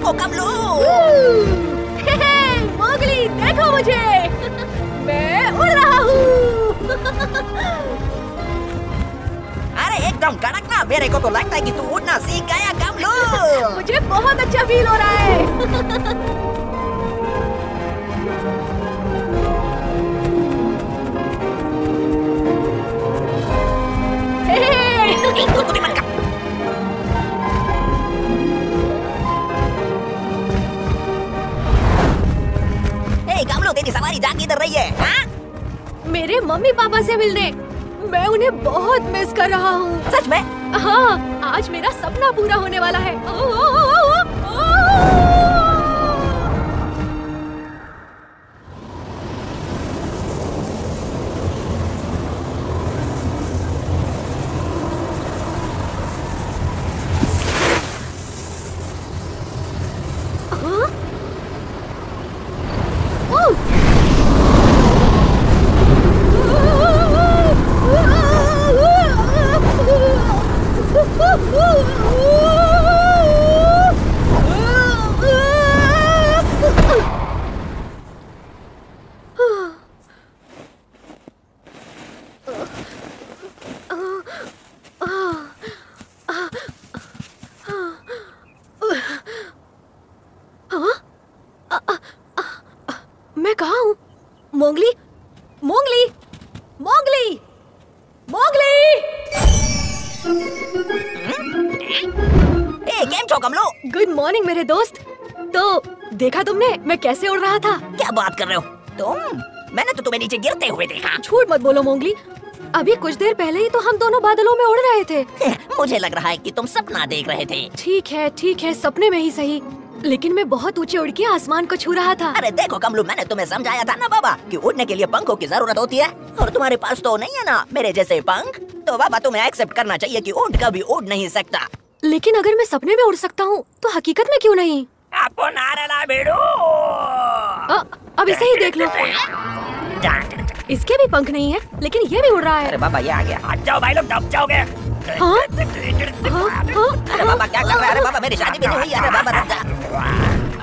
रुको कमलू। मोगली देखो मुझे, मैं उड़ रहा हूँ। अरे एकदम कड़क ना, मेरे को तो लगता है कि तू उड़ना सीख गया कमलू। मुझे बहुत अच्छा फील हो रहा है। कमलू तेरी सवारी जा किधर रही है? हाँ? मेरे मम्मी पापा से मिलने। मैं उन्हें बहुत मिस कर रहा हूँ। सच में? हाँ, आज मेरा सपना पूरा होने वाला है। ओ, ओ, ओ, ओ, ओ। मैं कहाँ हूँ? मोगली, मोगली, मोगली, मोगली! केम छो कमलू? गुड मॉर्निंग मेरे दोस्त। तो देखा तुमने मैं कैसे उड़ रहा था? क्या बात कर रहे हो तुम? मैंने तो तुम्हें नीचे गिरते हुए देखा। झूठ मत बोलो मोगली, अभी कुछ देर पहले ही तो हम दोनों बादलों में उड़ रहे थे। मुझे लग रहा है कि तुम सपना देख रहे थे। ठीक है, सपने में ही सही, लेकिन मैं बहुत ऊंचे उड़ के आसमान को छू रहा था। अरे देखो कमलू, मैंने तुम्हें समझाया था ना बाबा कि उड़ने के लिए पंखों की जरूरत होती है, और तुम्हारे पास तो नहीं है ना मेरे जैसे पंख। तो बाबा तुम्हें एक्सेप्ट करना चाहिए कि ऊंट कभी उड़ नहीं सकता। लेकिन अगर मैं सपने में उड़ सकता हूँ तो हकीकत में क्यों नहीं? आपको नारला बेड़ो। अब इसे ही देख लो, इसके भी पंख नहीं है लेकिन ये भी उड़ रहा है। अरे बाबा ये आ गया। हट जाओ भाई लोग, डूब जाओगे। हाँ? अरे बाबा क्या कर रहा है? अरे बाबा मेरी शादी भी नहीं हुई। अरे बाबा रुक जा।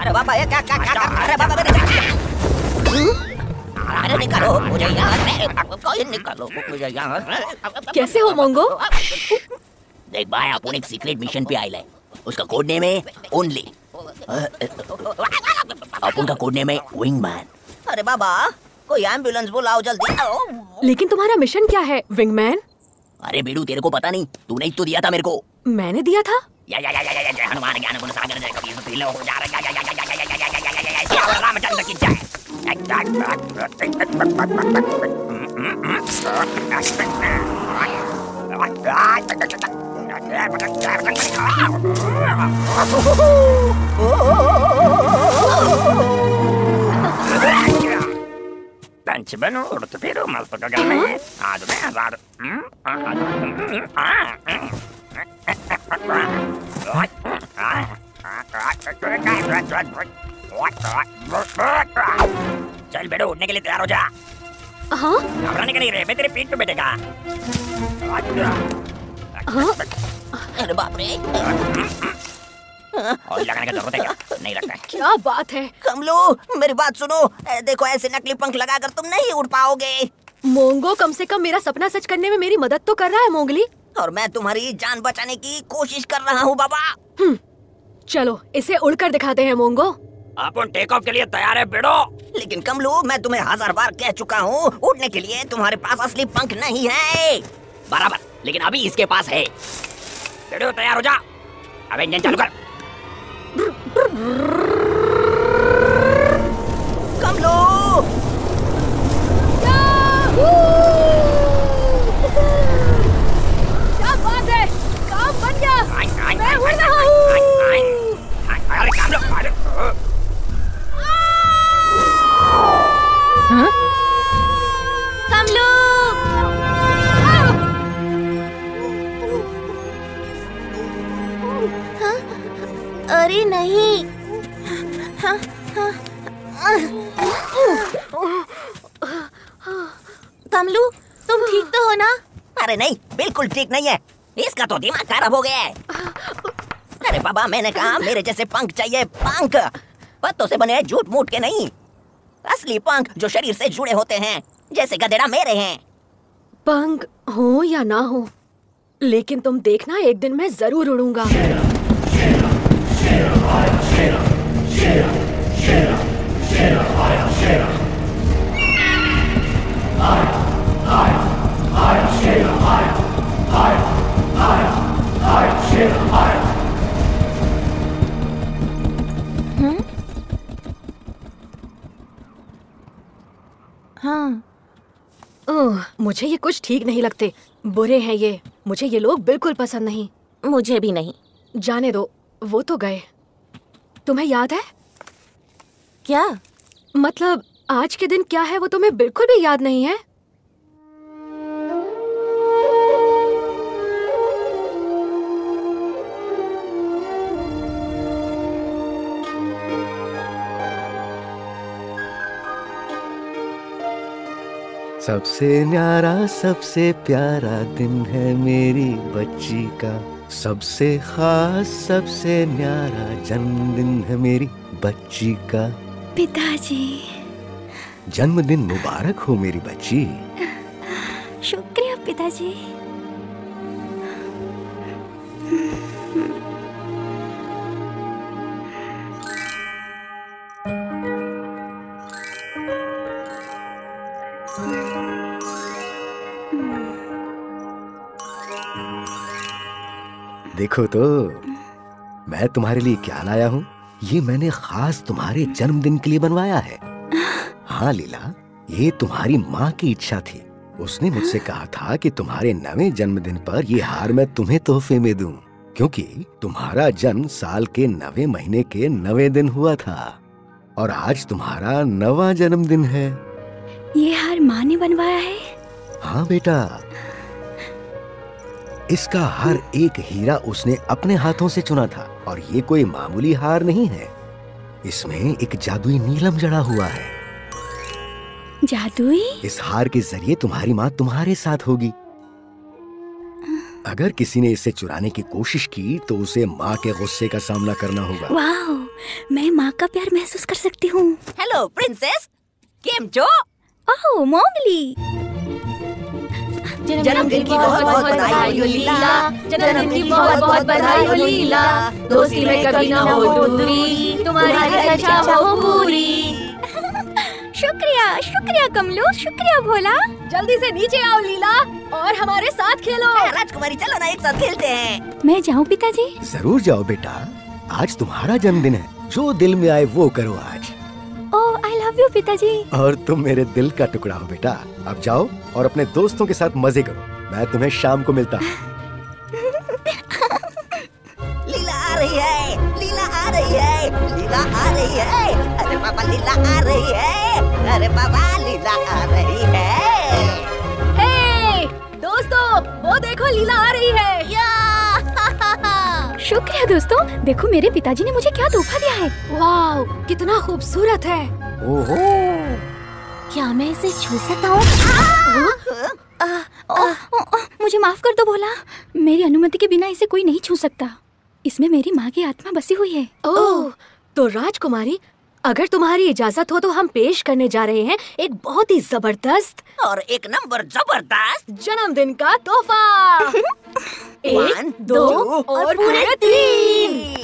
अरे बाबा ये क्या क्या क्या? अरे बाबा मेरी शादी। अरे निकालो मुझे यहाँ, कोई निकालो मुझे यहाँ। कैसे हो मोंगो? देख भाई, अपन एक सीक्रेट मिशन पे आए, उसका कोड नेम है ओनली। अपन का कोड नेम है विंगमैन। अरे बाबा कोई एम्बुलेंस बुलाओ जल्दी। लेकिन तुम्हारा मिशन क्या है विंगमैन? अरे बेडू तेरे को पता नहीं? तूने ही तो दिया था मेरे को। मैंने दिया था? या हनुमान ज्ञान गुण सागर जय कबीर पीलो हो जा रहा है। रामचंद्र की जय। Tanchibano or the Peru must go away. I चल बेटो, उड़ने के लिए तैयार हो जा। हाँ? घबराने का नहीं रे, मैं तेरे पीठ पे बैठेगा। अरे बाप रे, और लगाने का जरूरत है क्या? नहीं लगता है। क्या बात है? कमलू मेरी बात सुनो, देखो ऐसे नकली पंख लगाकर तुम नहीं उड़ पाओगे। मोंगो कम से कम मेरा सपना सच करने में मेरी मदद तो कर रहा है मोंगली। और मैं तुम्हारी जान बचाने की कोशिश कर रहा हूँ बाबा। चलो इसे उड़कर दिखाते हैं मोंगो। अपन टेक ऑफ के लिए तैयार है बेड़ो। लेकिन कमलू मैं तुम्हें 1000 बार कह चुका हूँ, उड़ने के लिए तुम्हारे पास असली पंख नहीं है। बराबर, लेकिन अभी इसके पास है। बेड़ो तैयार हो जा, अब इंजन चालू कर। कमलू क्या बात है, काम बन गया, मैं उड़ रहा हूँ। अरे कमलू, कमलू अरे नहीं। कमलू तुम ठीक तो हो ना? अरे नहीं, बिल्कुल ठीक नहीं है। इसका तो दिमाग खराब हो गया है। अरे बाबा मैंने कहा मेरे जैसे पंख चाहिए, पंख। पत्तों से बने झूठ मूठ के नहीं, असली पंख जो शरीर से जुड़े होते हैं, जैसे गधेड़ा मेरे हैं। पंख हो या ना हो, लेकिन तुम देखना एक दिन मैं जरूर उड़ूंगा। हाँ, ओह, मुझे ये कुछ ठीक नहीं लगते। बुरे हैं ये, मुझे ये लोग बिल्कुल पसंद नहीं। मुझे भी नहीं। जाने दो, वो तो गए। तुम्हें याद है? क्या? मतलब आज के दिन क्या है वो तुम्हें बिल्कुल भी याद नहीं है? सबसे न्यारा सबसे प्यारा दिन है मेरी बच्ची का, सबसे खास सबसे न्यारा जन्मदिन है मेरी बच्ची का। पिताजी। जन्मदिन मुबारक हो मेरी बच्ची। शुक्रिया पिताजी। देखो तो मैं तुम्हारे लिए क्या लाया हूँ। ये मैंने खास तुम्हारे जन्मदिन के लिए बनवाया है। हाँ लीला, ये तुम्हारी माँ की इच्छा थी। उसने मुझसे कहा था कि तुम्हारे 9वें जन्मदिन पर ये हार मैं तुम्हें तोहफे में दूं, क्योंकि तुम्हारा जन्म साल के 9वें महीने के 9वें दिन हुआ था और आज तुम्हारा 9वां जन्मदिन है। ये हार माँ ने बनवाया है? हाँ बेटा, इसका हर एक हीरा उसने अपने हाथों से चुना था और ये कोई मामूली हार नहीं है। इसमें एक जादुई नीलम जड़ा हुआ है। जादुई? इस हार के जरिए तुम्हारी माँ तुम्हारे साथ होगी। अगर किसी ने इसे चुराने की कोशिश की तो उसे माँ के गुस्से का सामना करना होगा। वाह, मैं माँ का प्यार महसूस कर सकती हूँ। हेलो प्रिंसेस, केम छो? ओह मोगली, जन्मदिन की बहुत बहुत बधाई हो लीला, जन्मदिन की बहुत बहुत बधाई हो लीला, दोस्ती में कभी ना हो दूरी, तुम्हारी हर इच्छा हो पूरी। शुक्रिया शुक्रिया कमलू, शुक्रिया भोला। जल्दी से नीचे आओ लीला और हमारे साथ खेलो। राजकुमारी चलो ना एक साथ खेलते हैं। मैं जाऊँ पिताजी? जरूर जाओ बेटा, आज तुम्हारा जन्मदिन है। जो दिल में आए वो करो आज। ओह आई लव यू पिताजी। और तुम मेरे दिल का टुकड़ा हो बेटा। अब जाओ और अपने दोस्तों के साथ मजे करो। मैं तुम्हें शाम को मिलता हूँ। लीला आ रही है, लीला आ रही है, लीला आ रही है। अरे बाबा लीला आ रही है, अरे बाबा लीला आ रही है। हे दोस्तों, वो देखो लीला आ रही है। शुक्रिया दोस्तों, देखो मेरे पिताजी ने मुझे क्या तोहफा दिया है। वाह, कितना खूबसूरत है। ओहो, क्या मैं इसे छू सकता हूँ? मुझे माफ कर दो भोला, मेरी अनुमति के बिना इसे कोई नहीं छू सकता। इसमें मेरी माँ की आत्मा बसी हुई है। ओह, तो राजकुमारी, अगर तुम्हारी इजाजत हो तो हम पेश करने जा रहे हैं एक बहुत ही जबरदस्त और एक नंबर जबरदस्त जन्मदिन का तोहफा। 1, 2 और पूरे 3।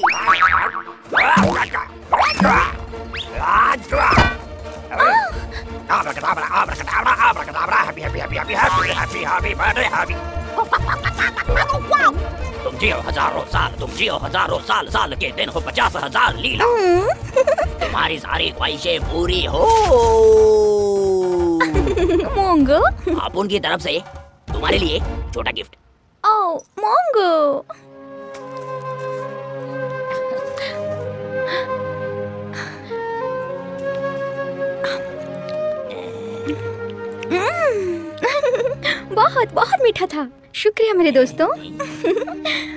तुम जियो हजारों साल, तुम जियो हजारों साल, साल के दिन हो 50,000 लीला। तुम्हारी सारी ख्वाहिशें पूरी हो। मोंगो, आप उनकी तरफ से तुम्हारे लिए छोटा गिफ्ट। ओह मोंगो, बहुत बहुत मीठा था। शुक्रिया मेरे दोस्तों।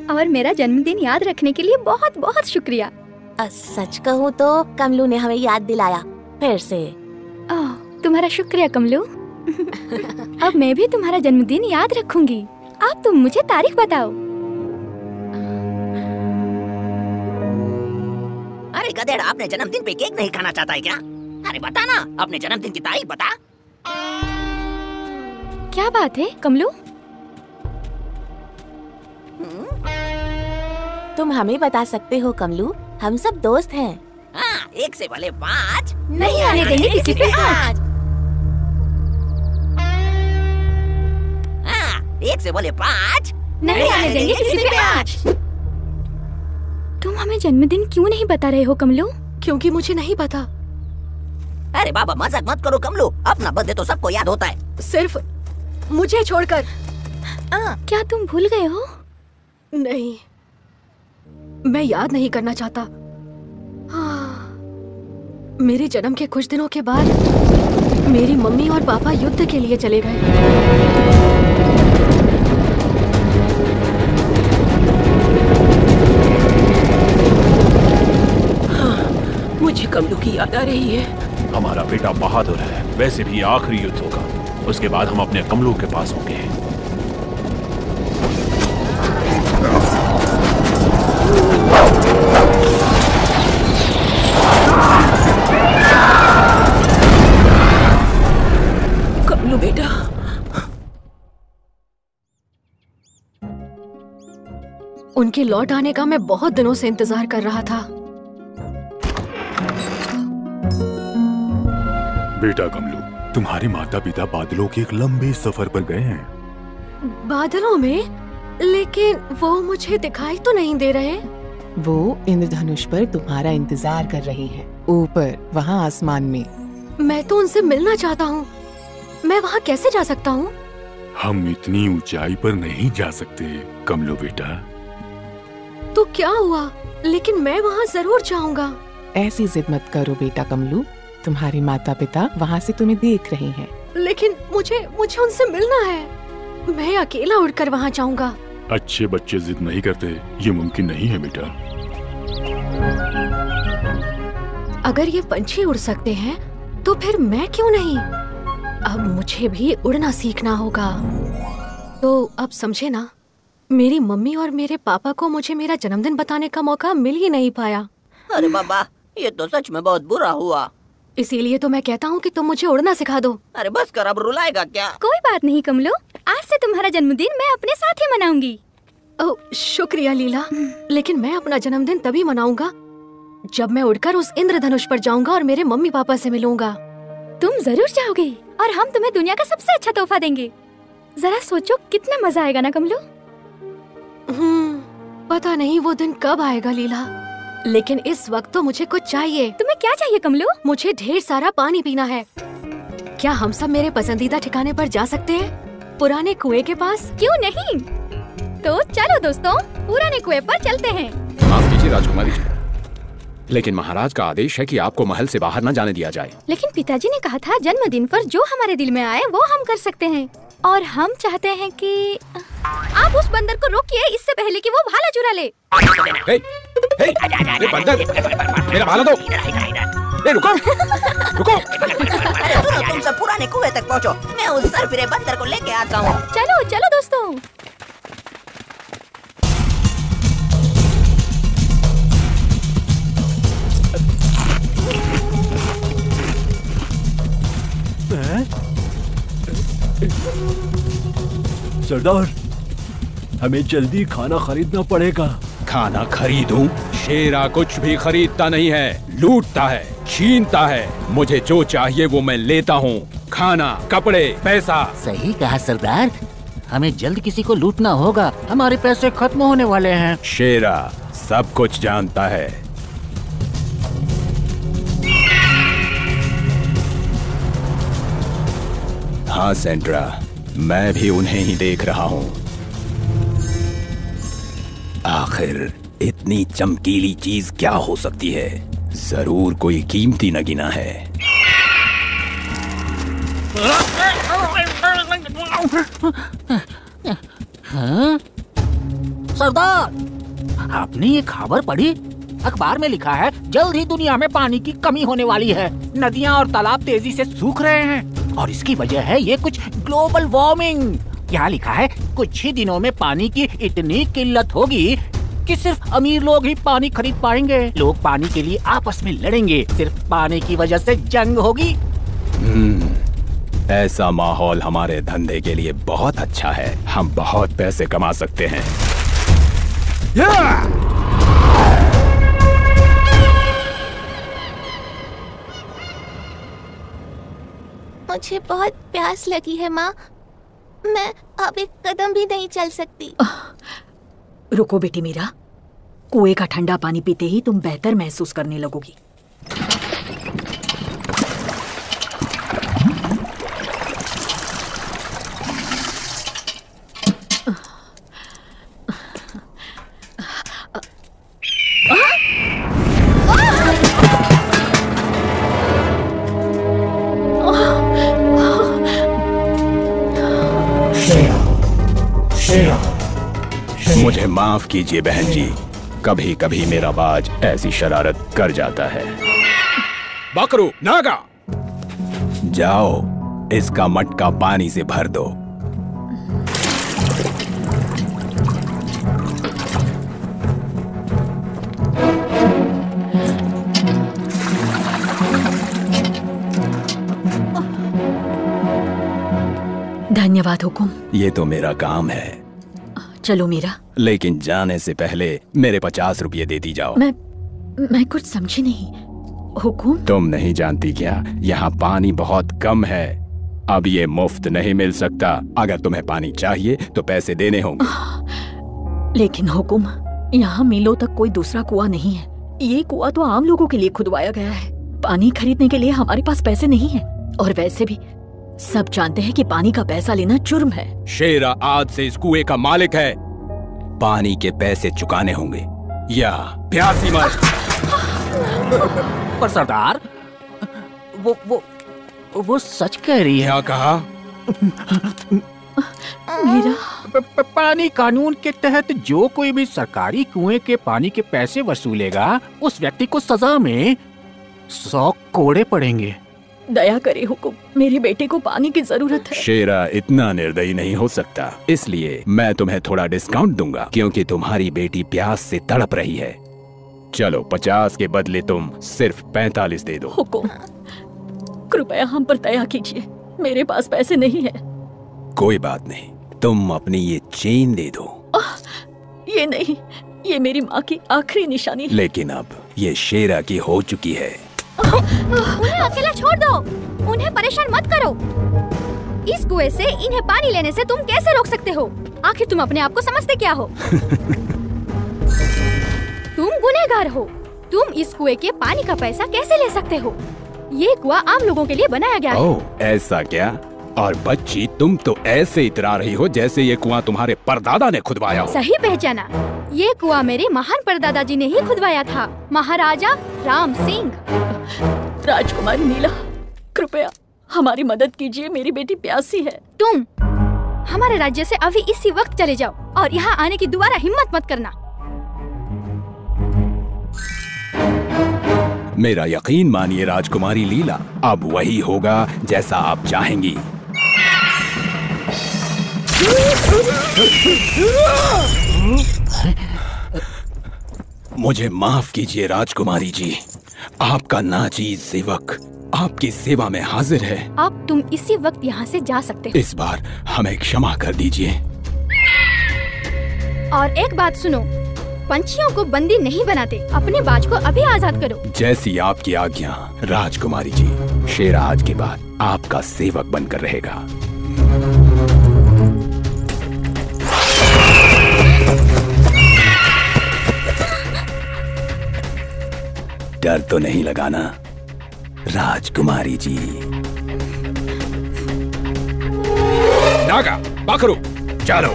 और मेरा जन्मदिन याद रखने के लिए बहुत बहुत शुक्रिया। सच कहूँ तो कमलू ने हमें याद दिलाया फिर से। ओह, तुम्हारा शुक्रिया कमलू। अब मैं भी तुम्हारा जन्मदिन याद रखूंगी। अब तुम मुझे तारीख बताओ। अरे गधेड़ा, अपने जन्मदिन पे केक नहीं खाना चाहता है क्या? अरे बता ना, अपने जन्मदिन की तारीख बता। क्या बात है कमलू? तुम हमें बता सकते हो कमलू, हम सब दोस्त हैं। हाँ, 1 से भले 5 नहीं आने देंगे किसी पे हाथ। हाँ, 1 से भले 5 नहीं आने देंगे किसी पे आज। तुम हमें जन्मदिन क्यों नहीं बता रहे हो कमलू? क्योंकि मुझे नहीं पता। अरे बाबा मजाक मत करो कमलू, अपना बर्थडे तो सबको याद होता है, सिर्फ मुझे छोड़कर। क्या तुम भूल गए हो? नहीं, मैं याद नहीं करना चाहता। मेरे जन्म के कुछ दिनों के बाद मेरी मम्मी और पापा युद्ध के लिए चले गए। मुझे कमलू की याद आ रही है। हमारा बेटा बहादुर है, वैसे भी आखिरी युद्ध होगा, उसके बाद हम अपने कमलू के पास होंगे। कमलू बेटा, उनके लौट आने का मैं बहुत दिनों से इंतजार कर रहा था। बेटा कमलू, तुम्हारे माता पिता बादलों के एक लंबे सफर पर गए हैं। बादलों में? लेकिन वो मुझे दिखाई तो नहीं दे रहे। वो इंद्रधनुष पर तुम्हारा इंतजार कर रहे हैं, ऊपर वहाँ आसमान में। मैं तो उनसे मिलना चाहता हूँ। मैं वहाँ कैसे जा सकता हूँ? हम इतनी ऊंचाई पर नहीं जा सकते कमलू बेटा। तो क्या हुआ? लेकिन मैं वहाँ जरूर जाऊँगा। ऐसी जिद मत करो बेटा कमलू, तुम्हारे माता पिता वहाँ से तुम्हें देख रहे हैं। लेकिन मुझे उनसे मिलना है। मैं अकेला उड़कर वहाँ जाऊँगा। अच्छे बच्चे जिद नहीं करते, ये मुमकिन नहीं है बेटा। अगर ये पंछी उड़ सकते हैं तो फिर मैं क्यों नहीं? अब मुझे भी उड़ना सीखना होगा। तो अब समझे ना, मेरी मम्मी और मेरे पापा को मुझे मेरा जन्मदिन बताने का मौका मिल ही नहीं पाया। अरे बाबा, ये तो सच में बहुत बुरा हुआ। इसीलिए तो मैं कहता हूँ कि तुम मुझे उड़ना सिखा दो। अरे बस कर, अब रुलाएगा क्या? कोई बात नहीं कमलू, आज से तुम्हारा जन्मदिन मैं अपने साथ ही मनाऊंगी। ओह शुक्रिया लीला, लेकिन मैं अपना जन्मदिन तभी मनाऊंगा जब मैं उड़कर उस इंद्रधनुष पर जाऊंगा और मेरे मम्मी पापा से मिलूंगा। तुम जरूर जाओगे और हम तुम्हें दुनिया का सबसे अच्छा तोहफा देंगे। जरा सोचो कितना मजा आएगा ना कमलू। पता नहीं वो दिन कब आएगा लीला, लेकिन इस वक्त तो मुझे कुछ चाहिए। तुम्हें क्या चाहिए कमलू? मुझे ढेर सारा पानी पीना है। क्या हम सब मेरे पसंदीदा ठिकाने पर जा सकते हैं? पुराने कुएं के पास? क्यों नहीं? तो चलो दोस्तों, पुराने कुएं पर चलते हैं। माफ कीजिए राजकुमारी जी, लेकिन महाराज का आदेश है कि आपको महल से बाहर न जाने दिया जाए। लेकिन पिताजी ने कहा था जन्मदिन पर जो हमारे दिल में आए वो हम कर सकते हैं, और हम चाहते हैं कि आप उस बंदर को रोकिए इससे पहले कि वो भाला चुरा ले। हे, ये बंदर, मेरा भाला दो। रुको, रुको। अरे सुनो, तुम सब पुराने कुएं तक पहुँचो, मैं उस सरफिरे बंदर को लेके आता हूँ। चलो चलो दोस्तों। सरदार, हमें जल्दी खाना खरीदना पड़ेगा। खाना खरीदूं? शेरा कुछ भी खरीदता नहीं है, लूटता है, छीनता है। मुझे जो चाहिए वो मैं लेता हूँ, खाना, कपड़े, पैसा। सही कहा सरदार, हमें जल्द किसी को लूटना होगा, हमारे पैसे खत्म होने वाले हैं। शेरा सब कुछ जानता है। हाँ सेंड्रा, मैं भी उन्हें ही देख रहा हूँ। आखिर इतनी चमकीली चीज क्या हो सकती है? जरूर कोई कीमती नगीना है। हाँ? सरदार, आपने ये खबर पढ़ी? अखबार में लिखा है जल्द ही दुनिया में पानी की कमी होने वाली है। नदियाँ और तालाब तेजी से सूख रहे हैं और इसकी वजह है ये कुछ ग्लोबल वार्मिंग। यहाँ लिखा है कुछ ही दिनों में पानी की इतनी किल्लत होगी कि सिर्फ अमीर लोग ही पानी खरीद पाएंगे। लोग पानी के लिए आपस में लड़ेंगे, सिर्फ पानी की वजह से जंग होगी। ऐसा माहौल हमारे धंधे के लिए बहुत अच्छा है। हम बहुत पैसे कमा सकते हैं। मुझे बहुत प्यास लगी है माँ, मैं अब एक कदम भी नहीं चल सकती। रुको बेटी मीरा, कुएं का ठंडा पानी पीते ही तुम बेहतर महसूस करने लगोगी। मुझे माफ कीजिए बहन जी, कभी कभी मेरा बाज ऐसी शरारत कर जाता है। बकरू नागा, जाओ इसका मटका पानी से भर दो। धन्यवाद हुकुम। ये तो मेरा काम है। चलो मीरा। लेकिन जाने से पहले मेरे 50 रुपये देती जाओ। मैं कुछ समझी नहीं। हुकुम? तुम नहीं जानती क्या, यहाँ पानी बहुत कम है। अब ये मुफ्त नहीं मिल सकता। अगर तुम्हें पानी चाहिए तो पैसे देने होंगे। लेकिन हुकुम, यहाँ मीलों तक कोई दूसरा कुआं नहीं है। ये कुआं तो आम लोगों के लिए खुदवाया गया है। पानी खरीदने के लिए हमारे पास पैसे नहीं है। और वैसे भी सब जानते हैं कि पानी का पैसा लेना जुर्म है। शेरा आज से इस कुएं का मालिक है। पानी के पैसे चुकाने होंगे या प्यासी मर। पर सरदार, वो सच कह रही है। क्या कहा? मीरा, पानी कानून के तहत जो कोई भी सरकारी कुएं के पानी के पैसे वसूलेगा, उस व्यक्ति को सजा में 100 कोड़े पड़ेंगे। दया करे हुकुम, मेरे बेटे को पानी की जरूरत है। शेरा इतना निर्दयी नहीं हो सकता, इसलिए मैं तुम्हें थोड़ा डिस्काउंट दूंगा, क्योंकि तुम्हारी बेटी प्यास से तड़प रही है। चलो 50 के बदले तुम सिर्फ 45 दे दो। हुकुम, कृपया हम पर दया कीजिए, मेरे पास पैसे नहीं है। कोई बात नहीं, तुम अपनी ये चेन दे दो। ये नहीं, ये मेरी माँ की आखिरी निशानी है। लेकिन अब ये शेरा की हो चुकी है। उन्हें अकेला छोड़ दो, उन्हें परेशान मत करो। इस कुएं से इन्हें पानी लेने से तुम कैसे रोक सकते हो? आखिर तुम अपने आप को समझते क्या हो? तुम गुनहगार हो। तुम इस कुएं के पानी का पैसा कैसे ले सकते हो? ये कुआं आम लोगों के लिए बनाया गया है। ओह, ऐसा क्या? और बच्ची, तुम तो ऐसे इतरा रही हो जैसे ये कुआं तुम्हारे परदादा ने खुदवाया हो। सही पहचाना, ये कुआं मेरे महान परदादा जी ने ही खुदवाया था, महाराजा राम सिंह। राजकुमारी नीला, कृपया हमारी मदद कीजिए, मेरी बेटी प्यासी है। तुम हमारे राज्य से अभी इसी वक्त चले जाओ और यहाँ आने की दोबारा हिम्मत मत करना। मेरा यकीन मानिए राजकुमारी लीला, अब वही होगा जैसा आप चाहेंगी। मुझे माफ कीजिए राजकुमारी जी, आपका नाचीज सेवक आपकी सेवा में हाजिर है। अब तुम इसी वक्त यहाँ से जा सकते हो। इस बार हमें क्षमा कर दीजिए। और एक बात सुनो, पंछियों को बंदी नहीं बनाते। अपने बाज को अभी आजाद करो। जैसी आपकी आज्ञा राजकुमारी जी। शेरा आज के बाद आपका सेवक बनकर रहेगा। डर तो नहीं लगाना राजकुमारी जी। नागा, बकरू, चलो।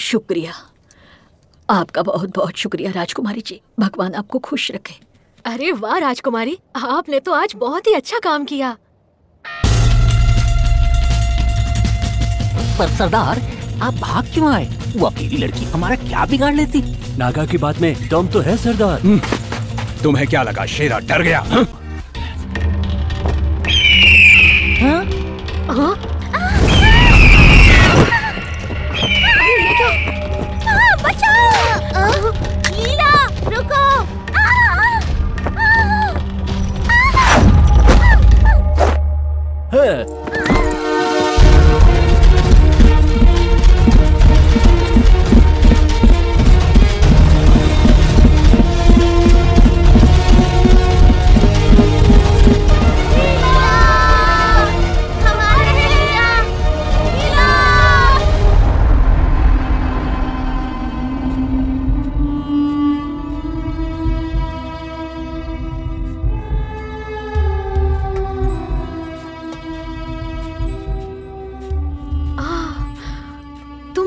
शुक्रिया, आपका बहुत बहुत शुक्रिया राजकुमारी जी। भगवान आपको खुश रखे। अरे वाह राजकुमारी, आपने तो आज बहुत ही अच्छा काम किया। पर सरदार, आप भाग क्यों आए? वो अकेली लड़की हमारा क्या बिगाड़ लेती? नागा की बात में दम तो है सरदार। तुम्हें क्या लगा शेरा डर गया? हाँ? हाँ? बचाओ! लीला, रुको!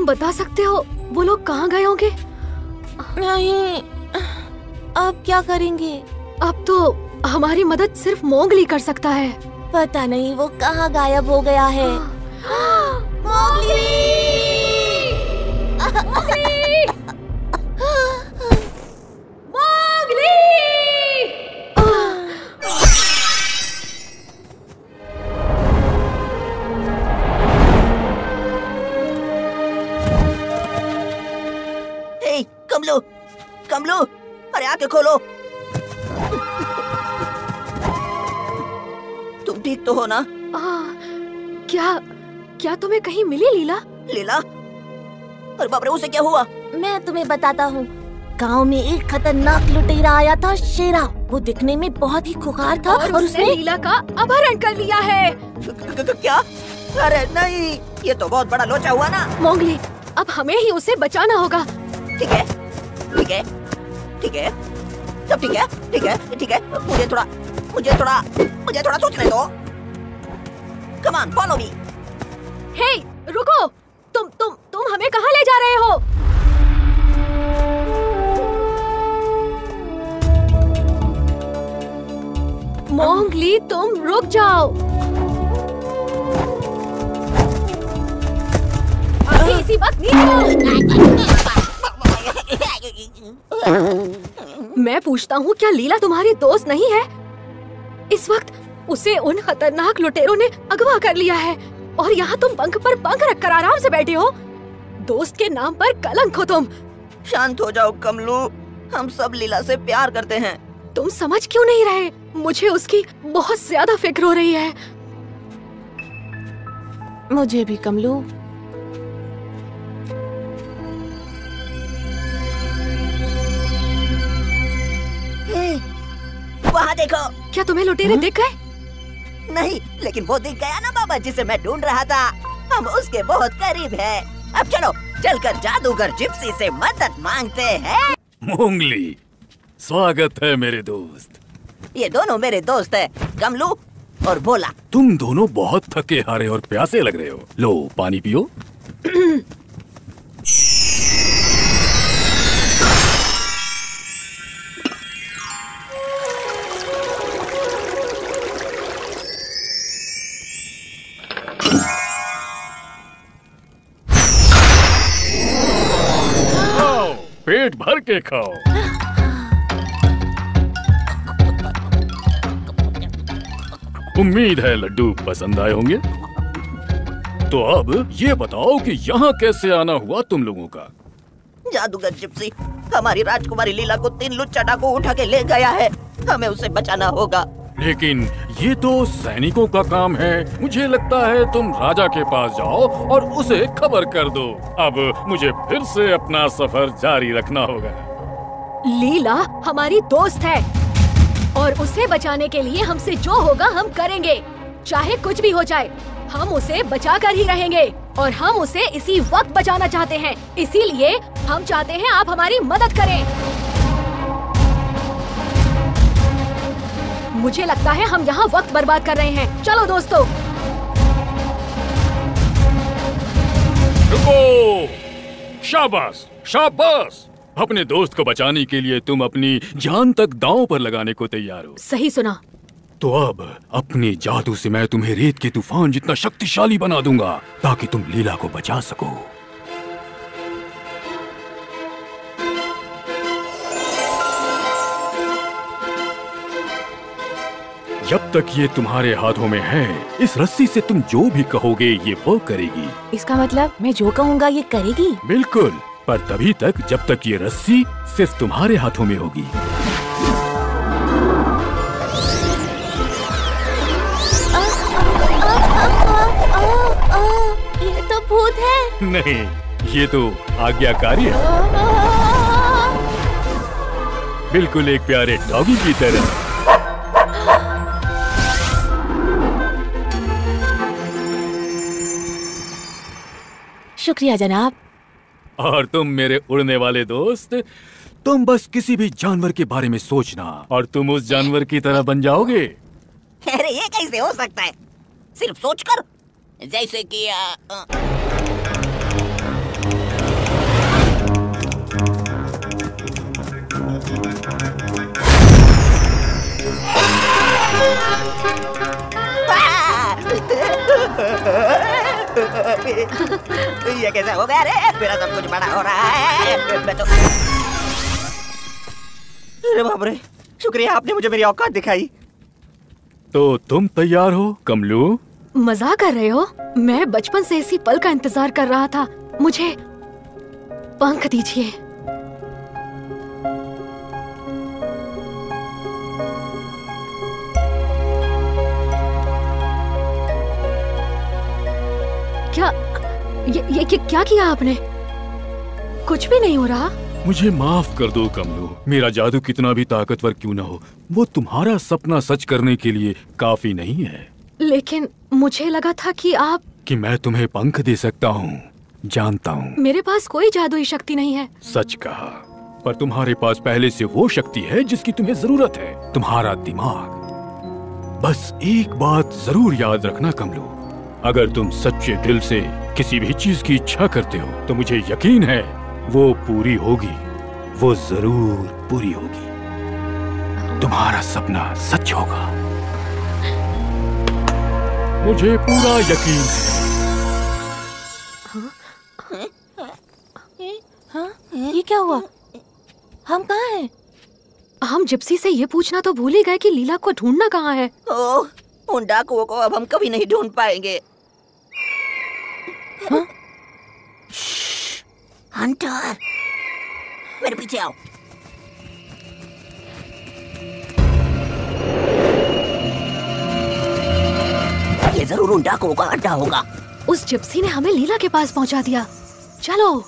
बता सकते हो वो लोग कहाँ गए होंगे? नहीं, अब क्या करेंगे? अब तो हमारी मदद सिर्फ मोगली कर सकता है। पता नहीं वो कहाँ गायब हो गया है। मोगली! कमलू, कमलू, अरे आंखें खोलो। तुम ठीक तो हो ना? क्या तुम्हें कहीं मिली लीला? लीला? अरे बाप रे, उसे क्या हुआ? मैं तुम्हें बताता हूँ। गांव में एक खतरनाक लुटेरा आया था, शेरा। वो दिखने में बहुत ही खुखार था और उसने लीला का अपहरण कर लिया है। क्या? अरे नहीं, ये तो बहुत बड़ा लोचा हुआ ना। मोगली, अब हमें ही उसे बचाना होगा। ठीक है, ठीक है, ठीक है, सब ठीक है, ठीक है, ठीक है। मुझे थोड़ा सोचने दो। Come on, follow me. हे, रुको! तुम हमें कहाँ ले जा रहे हो? मोगली, तुम रुक जाओ। अभी इसी वक्त नीचे। मैं पूछता हूँ, क्या लीला तुम्हारी दोस्त नहीं है? इस वक्त उसे उन खतरनाक लुटेरों ने अगवा कर लिया है और यहाँ तुम पंख पर पंख रखकर आराम से बैठे हो। दोस्त के नाम पर कलंक हो तुम। शांत हो जाओ कमलू, हम सब लीला से प्यार करते हैं। तुम समझ क्यों नहीं रहे? मुझे उसकी बहुत ज्यादा फिक्र हो रही है। मुझे भी कमलू। वहाँ देखो। क्या तुम्हें लुटेरे दिख गए? नहीं, लेकिन वो दिख गया ना बाबा, जिसे मैं ढूंढ रहा था। हम उसके बहुत करीब हैं। अब चलो, चलकर जादूगर जिप्सी से मदद मांगते हैं। मोगली, स्वागत है मेरे दोस्त। ये दोनों मेरे दोस्त हैं, कमलू और भोला। तुम दोनों बहुत थके हारे और प्यासे लग रहे हो। लो, पानी पियो। पेट भर के खाओ। उम्मीद है लड्डू पसंद आए होंगे। तो अब ये बताओ कि यहाँ कैसे आना हुआ तुम लोगों का? जादूगर जिप्सी हमारी राजकुमारी लीला को 3 लुच्चा डाकू उठा के ले गया है। हमें उसे बचाना होगा। लेकिन ये तो सैनिकों का काम है। मुझे लगता है तुम राजा के पास जाओ और उसे खबर कर दो। अब मुझे फिर से अपना सफर जारी रखना होगा। लीला हमारी दोस्त है और उसे बचाने के लिए हमसे जो होगा हम करेंगे, चाहे कुछ भी हो जाए। हम उसे बचा कर ही रहेंगे और हम उसे इसी वक्त बचाना चाहते हैं। इसीलिए हम चाहते हैं आप हमारी मदद करें। मुझे लगता है हम यहाँ वक्त बर्बाद कर रहे हैं। चलो दोस्तों। रुको! शाबाश, शाबाश! अपने दोस्त को बचाने के लिए तुम अपनी जान तक दांव पर लगाने को तैयार हो। सही सुना। तो अब अपने जादू से मैं तुम्हें रेत के तूफान जितना शक्तिशाली बना दूंगा ताकि तुम लीला को बचा सको। जब तक ये तुम्हारे हाथों में है, इस रस्सी से तुम जो भी कहोगे ये वो करेगी। इसका मतलब मैं जो कहूँगा ये करेगी? बिल्कुल, पर तभी तक जब तक ये रस्सी सिर्फ तुम्हारे हाथों में होगी। ये तो भूत है। नहीं, ये तो आज्ञाकारी है, बिल्कुल एक प्यारे डॉगी की तरह। शुक्रिया जनाब। और तुम मेरे उड़ने वाले दोस्त, तुम बस किसी भी जानवर के बारे में सोचना और तुम उस जानवर की तरह बन जाओगे। अरे ये कैसे हो सकता है? सिर्फ सोचकर, जैसे कि ये कैसे हो गया रे? मेरा सब कुछ बड़ा हो रहा है। मैं तो अरे बाप रे, शुक्रिया आपने मुझे मेरी औकात दिखाई। तो तुम तैयार हो कमलू? मजाक कर रहे हो? मैं बचपन से इसी पल का इंतजार कर रहा था। मुझे पंख दीजिए। क्या ये क्या किया आपने? कुछ भी नहीं हो रहा। मुझे माफ कर दो कमलू, मेरा जादू कितना भी ताकतवर क्यों न हो, वो तुम्हारा सपना सच करने के लिए काफी नहीं है। लेकिन मुझे लगा था कि मैं तुम्हें पंख दे सकता हूँ। जानता हूँ मेरे पास कोई जादुई शक्ति नहीं है। सच कहा, पर तुम्हारे पास पहले से वो शक्ति है जिसकी तुम्हें जरूरत है, तुम्हारा दिमाग। बस एक बात जरूर याद रखना कमलू, अगर तुम सच्चे दिल से किसी भी चीज की इच्छा करते हो तो मुझे यकीन है वो पूरी होगी, वो जरूर पूरी होगी। तुम्हारा सपना सच होगा, मुझे पूरा यकीन है। हाँ? ये क्या हुआ? हम कहाँ हैं? हम जिप्सी से ये पूछना तो भूल ही गए कि लीला को ढूंढना कहाँ है। ओह, उन डाकुओं को अब हम कभी नहीं ढूंढ पाएंगे। हाँ? हंटर, मेरे पीछे आओ। ये जरूर उन डाकुओं का अड्डा होगा। उस जिप्सी ने हमें लीला के पास पहुंचा दिया। चलो।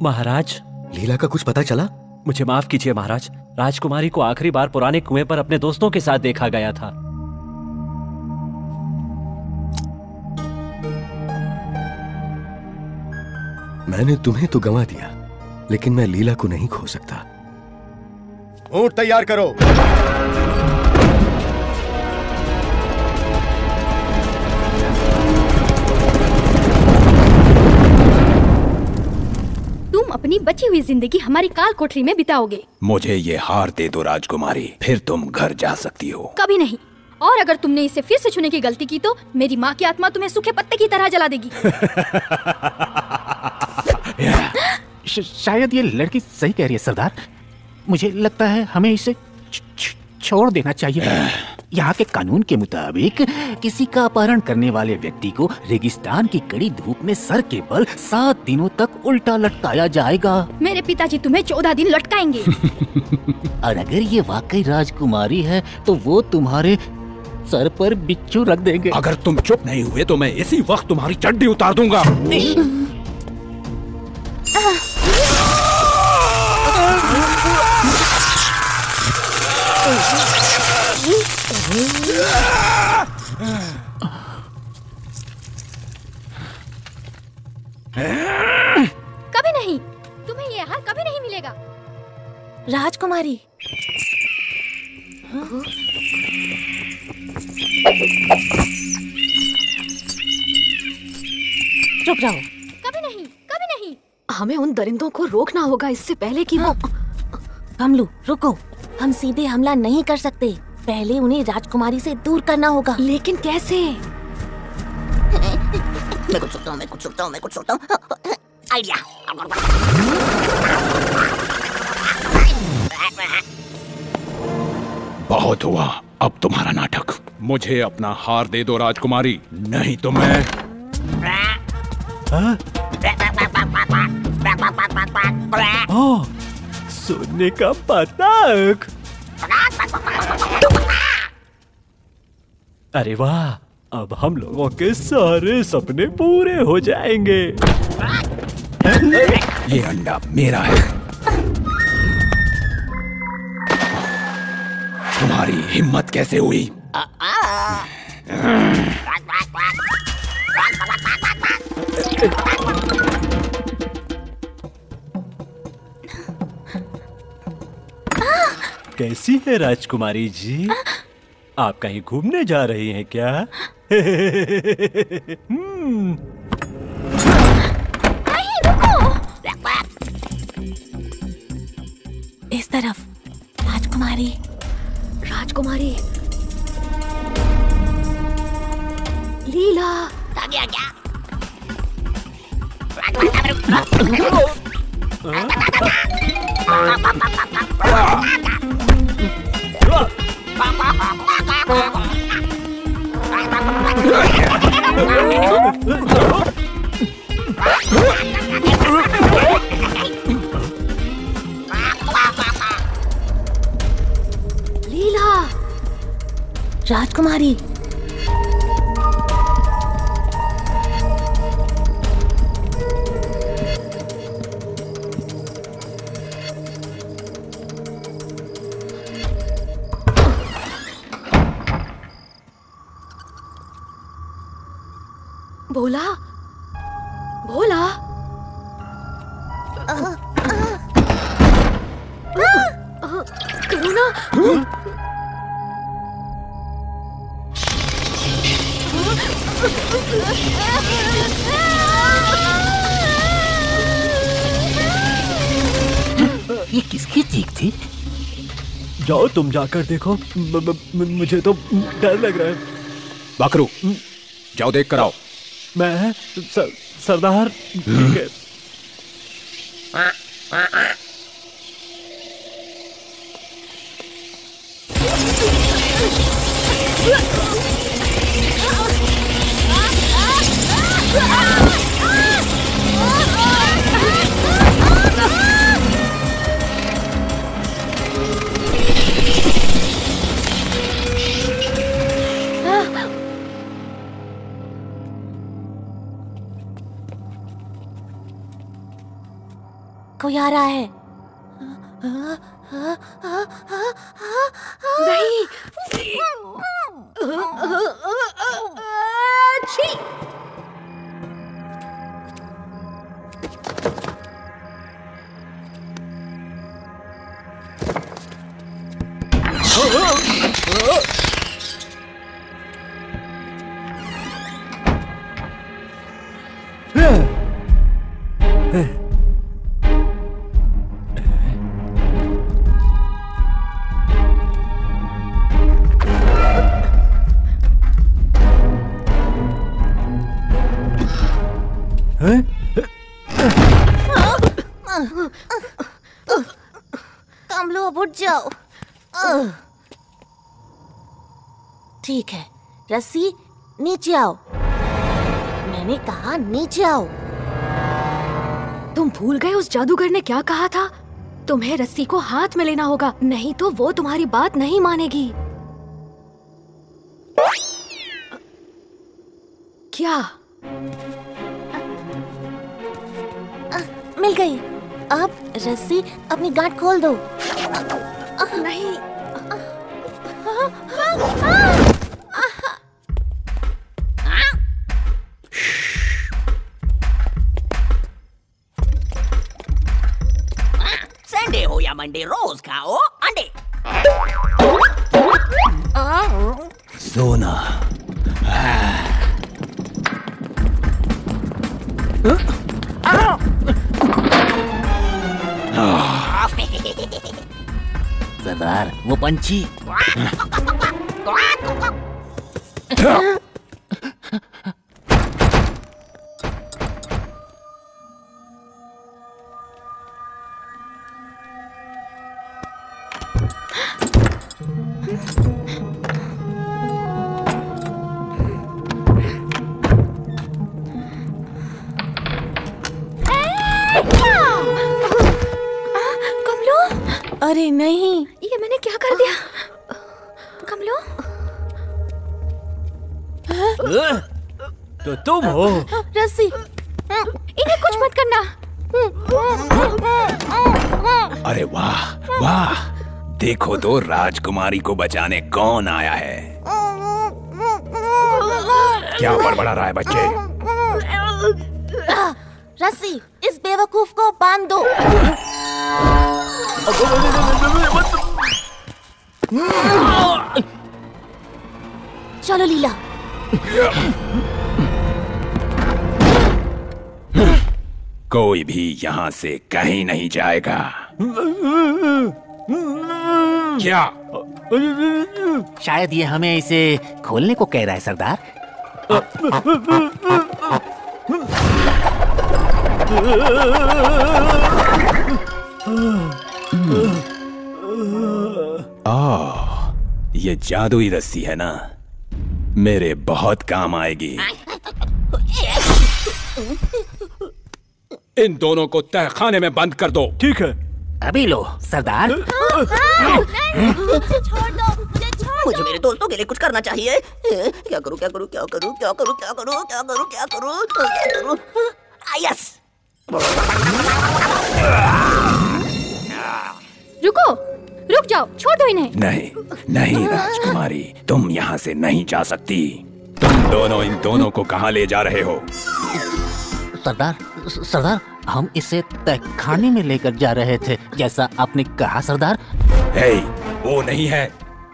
महाराज, लीला का कुछ पता चला? मुझे माफ कीजिए महाराज, राजकुमारी को आखिरी बार पुराने कुएं पर अपने दोस्तों के साथ देखा गया था। मैंने तुम्हें तो गंवा दिया, लेकिन मैं लीला को नहीं खो सकता। ऊंट तैयार करो। अपनी बची हुई जिंदगी हमारी काल कोठरी में बिताओगे। मुझे ये हार दे दो राजकुमारी, फिर तुम घर जा सकती हो। कभी नहीं, और अगर तुमने इसे फिर से छूने की गलती की तो मेरी माँ की आत्मा तुम्हें सूखे पत्ते की तरह जला देगी। शायद ये लड़की सही कह रही है सरदार, मुझे लगता है हमें इसे छोड़ देना चाहिए। यहाँ के कानून के मुताबिक किसी का अपहरण करने वाले व्यक्ति को रेगिस्तान की कड़ी धूप में सर के बल 7 दिनों तक उल्टा लटकाया जाएगा। मेरे पिताजी तुम्हें 14 दिन लटकाएंगे। और अगर ये वाकई राजकुमारी है तो वो तुम्हारे सर पर बिच्छू रख देंगे। अगर तुम चुप नहीं हुए तो मैं इसी वक्त तुम्हारी चड्डी उतार दूंगा। कभी नहीं, तुम्हें ये हार कभी नहीं मिलेगा। राजकुमारी, चुप रहो। कभी नहीं, कभी नहीं। हमें उन दरिंदों को रोकना होगा इससे पहले कि वो। कमलू रुको, हम सीधे हमला नहीं कर सकते, पहले उन्हें राजकुमारी से दूर करना होगा। लेकिन कैसे? मैं कुछ सोचता हूँ। आइडिया। बहुत हुआ, अब तुम्हारा नाटक। मुझे अपना हार दे दो राजकुमारी, नहीं तो मैं। सोने का पतंग। अरे वाह, अब हम लोगों के सारे सपने पूरे हो जाएंगे। ये अंडा मेरा है। तुम्हारी हिम्मत कैसे हुई? कैसी है राजकुमारी जी? आप कहीं घूमने जा रही हैं क्या? नहीं, रुको। इस तरफ। राजकुमारी, राजकुमारी। लीला। क्या? लीला। राजकुमारी, भोला, भोला। करुणा। ये किसकी चीख थी? जाओ तुम जाकर देखो, मुझे तो डर लग रहा है। बकरू, जाओ देख कर आओ। मैं सरदार। ठीक है। कोई आ रहा है। नहीं। छी। कमलू, अब उठ जाओ। ठीक है, रस्सी नीचे आओ। मैंने कहा नीचे आओ। तुम भूल गए उस जादूगर ने क्या कहा था? तुम्हें रस्सी को हाथ में लेना होगा, नहीं तो वो तुम्हारी बात नहीं मानेगी। क्या? मिल गई। अब रस्सी अपनी गांठ खोल दो। नहीं। संडे हो या मंडे रोज खाओ अंडे। सोना। सरदार वो पंछी। कमलो, अरे नहीं, ये मैंने क्या कर दिया? कमलो, तो तुम हो। रस्सी, इन्हें कुछ मत करना। अरे वाह वाह, देखो तो राजकुमारी को बचाने कौन आया है। क्या बड़बड़ा रहा है बच्चे? रस्सी, इस बेवकूफ को बांध दो। चलो लीला। कोई भी यहाँ से कहीं नहीं जाएगा। क्या? शायद ये हमें इसे खोलने को कह रहा है सरदार। ये जादुई रस्सी है ना, मेरे बहुत काम आएगी। इन दोनों को तहखाने में बंद कर दो। ठीक है। अभी लो सरदार। छोड़ दो, मुझे छोड़ मुझे मेरे दोस्तों के लिए कुछ करना चाहिए। क्या करूं क्या करूं क्या करूं क्या करूं क्या करूं क्या करूं क्या करूं क्या करूं? यस। रुको, रुक जाओ, छोड़ दो इन्हें। नहीं नहीं राजकुमारी, तुम यहाँ से नहीं जा सकती। तुम दोनों इन दोनों को कहाँ ले जा रहे हो? सरदार, हम इसे तहखाने में लेकर जा रहे थे, जैसा आपने कहा सरदार। हे, वो नहीं है,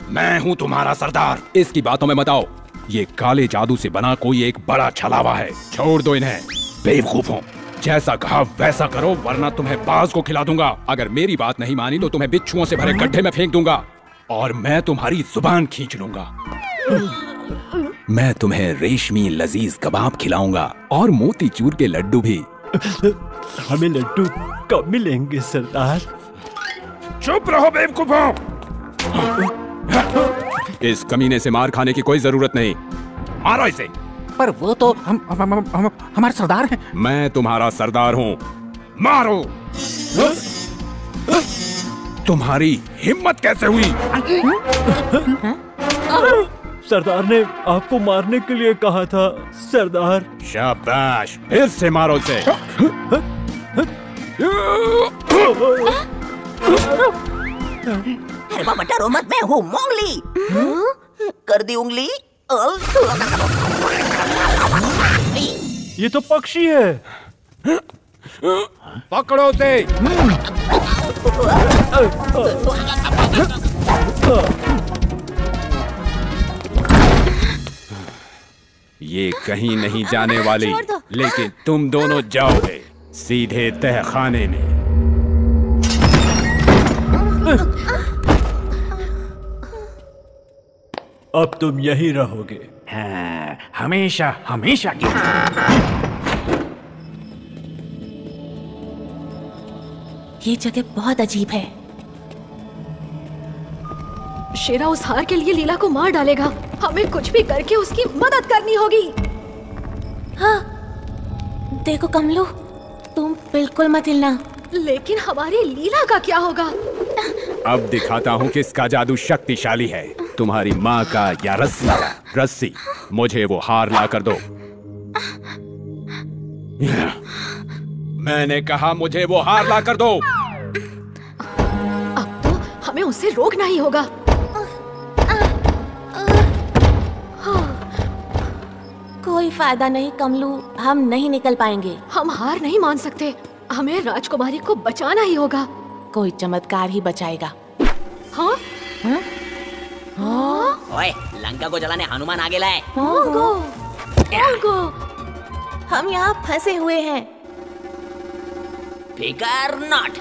मैं हूँ तुम्हारा सरदार। इसकी बातों में मत आओ। ये काले जादू से बना कोई एक बड़ा छलावा है। छोड़ दो इन्हें, बेवकूफों। जैसा कहा वैसा करो, वरना तुम्हें बाज को खिला दूंगा। अगर मेरी बात नहीं मानी तो तुम्हें बिच्छुओं से भरे गड्ढे में फेंक दूंगा और मैं तुम्हारी जुबान खींच लूंगा। मैं तुम्हें रेशमी लजीज कबाब खिलाऊंगा और मोतीचूर के लड्डू भी। हमें लड्डू कब मिलेंगे सरदार? चुप रहो बेवकूफों। इस कमीने से मार खाने की कोई जरूरत नहीं। मारो इसे। पर वो तो हमारे सरदार हैं। मैं तुम्हारा सरदार हूँ, मारो। तुम्हारी हिम्मत कैसे हुई? सरदार ने आपको मारने के लिए कहा था सरदार। शाबाश, फिर से मारो इसे। अरे बाबा डरो मत, मैं हूँ मोंगली। कर दी उंगली। ये तो पक्षी है। पकड़ो उसे। ये कहीं नहीं जाने वाली, लेकिन तुम दोनों जाओगे सीधे तहखाने में। अब तुम यहीं रहोगे। हाँ, हमेशा हमेशा के लिए। ये जगह बहुत अजीब है। शेरा उस हार के लिए लीला को मार डालेगा। हमें कुछ भी करके उसकी मदद करनी होगी। हाँ, देखो कमलू, तुम बिल्कुल मत हिलना। लेकिन हमारी लीला का क्या होगा? अब दिखाता हूँ किसका जादू शक्तिशाली है, तुम्हारी माँ का या रस्सी का। रस्सी, मुझे वो हार ला कर दो। मैंने कहा मुझे वो हार ला कर दो। अब तो हमें उससे रोकना ही होगा। कोई फायदा नहीं कमलू, हम नहीं निकल पाएंगे। हम हार नहीं मान सकते, हमें राजकुमारी को बचाना ही होगा। कोई चमत्कार ही बचाएगा। हाँ? हाँ? ओए, लंका को जलाने हनुमान आगे लाए। हम यहाँ फंसे हुए हैं। फिकर नॉट।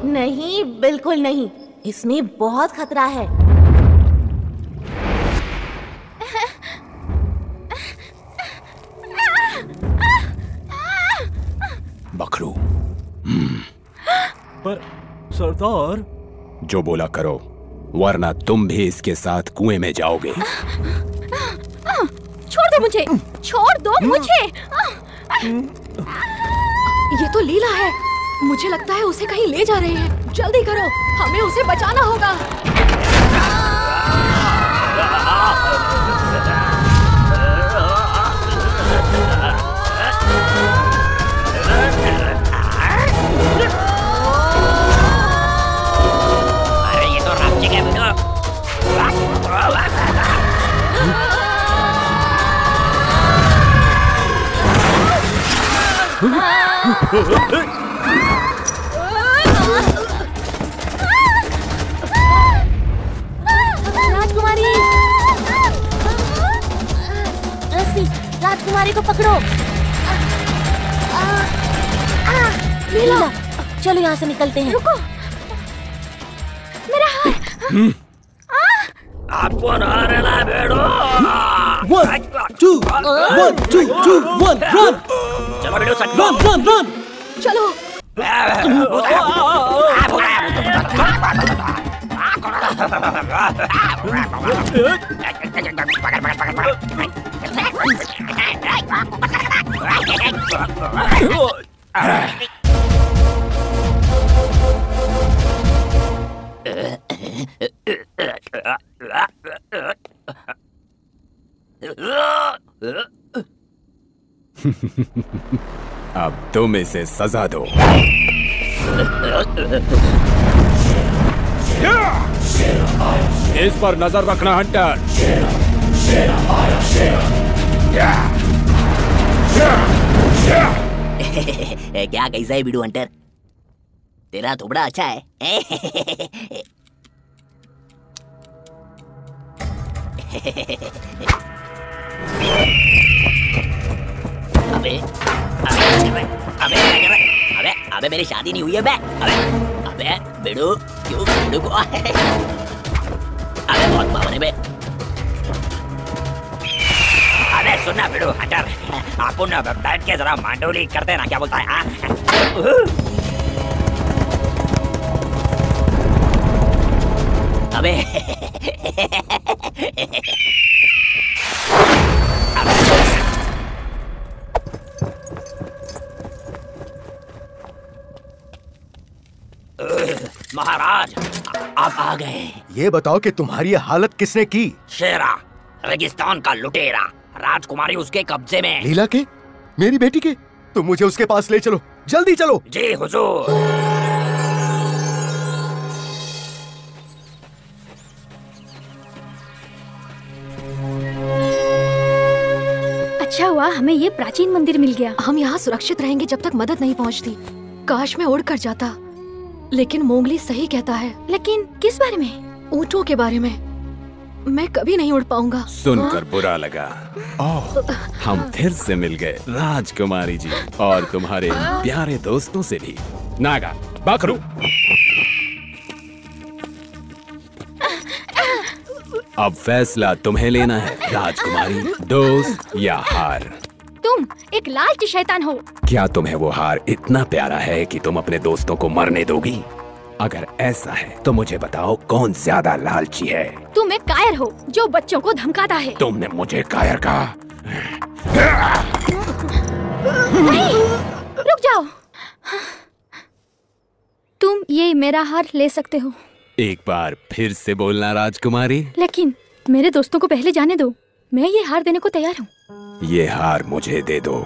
नहीं, बिल्कुल नहीं, इसमें बहुत खतरा है। बकरू। पर सरदार। जो बोला करो, वरना तुम भी इसके साथ कुएं में जाओगे। छोड़ दो मुझे, छोड़ दो मुझे। ये तो लीला है, मुझे लगता है उसे कहीं ले जा रहे हैं। जल्दी करो, हमें उसे बचाना होगा। अरे ये तो राक्षस है बेटा। राजकुमारी, रस्सी, राजकुमारी को पकड़ो। लीला, चलो यहाँ से निकलते हैं। रुको, मेरा हार। अपन हारेला बेड़ो। 1 2 1 2 2 1 रन। चलो बेड़ो, रन। चलो। अब तुम इसे सजा दो। इस पर नजर रखना हंटर। क्या कैसा है बिडू हंटर? तेरा थोबड़ा अच्छा है। अबे अबे मेरी शादी नहीं हुई है बे। अबे बिडू, क्यों बिडू को? अबे बहुत पावन है बे। अबे सुनना बिडू हंटर, आपको ना बैठ के जरा मांडोली करते ना, क्या बोलता है? अबे महाराज, आप आ गए। ये बताओ कि तुम्हारी हालत किसने की? शेरा, रेगिस्तान का लुटेरा, राजकुमारी उसके कब्जे में। लीला के? मेरी बेटी के? तुम मुझे उसके पास ले चलो, जल्दी चलो। जी हुजूर। अच्छा हुआ हमें ये प्राचीन मंदिर मिल गया। हम यहाँ सुरक्षित रहेंगे जब तक मदद नहीं पहुँचती। काश मैं उड़ कर जाता, लेकिन मोंगली सही कहता है। लेकिन किस बारे में? ऊंटों के बारे में। मैं कभी नहीं उड़ पाऊंगा। सुनकर बुरा लगा। ओह, हम फिर से मिल गए राजकुमारी जी, और तुम्हारे प्यारे दोस्तों से भी। नागा, बकरू, अब फैसला तुम्हें लेना है राजकुमारी, दोस्त या हार। तुम एक लालची शैतान हो। क्या तुम्हें वो हार इतना प्यारा है कि तुम अपने दोस्तों को मरने दोगी? अगर ऐसा है तो मुझे बताओ, कौन ज्यादा लालची है? तुम एक कायर हो जो बच्चों को धमकाता है। तुमने मुझे कायर कहा? नहीं, रुक जाओ। तुम ये मेरा हार ले सकते हो। एक बार फिर से बोलना राजकुमारी। लेकिन मेरे दोस्तों को पहले जाने दो, मैं ये हार देने को तैयार हूँ। ये हार मुझे दे दो।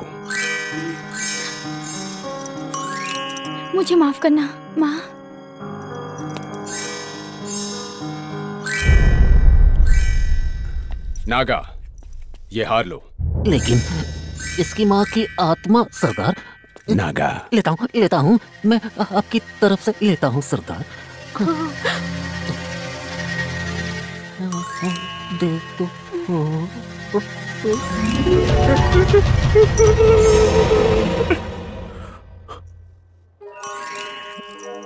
मुझे माफ करना माँ। नागा, ये हार लो। लेकिन इसकी माँ की आत्मा सरदार। नागा, लेता हूँ मैं आपकी तरफ से लेता हूँ सरदार। दे दो।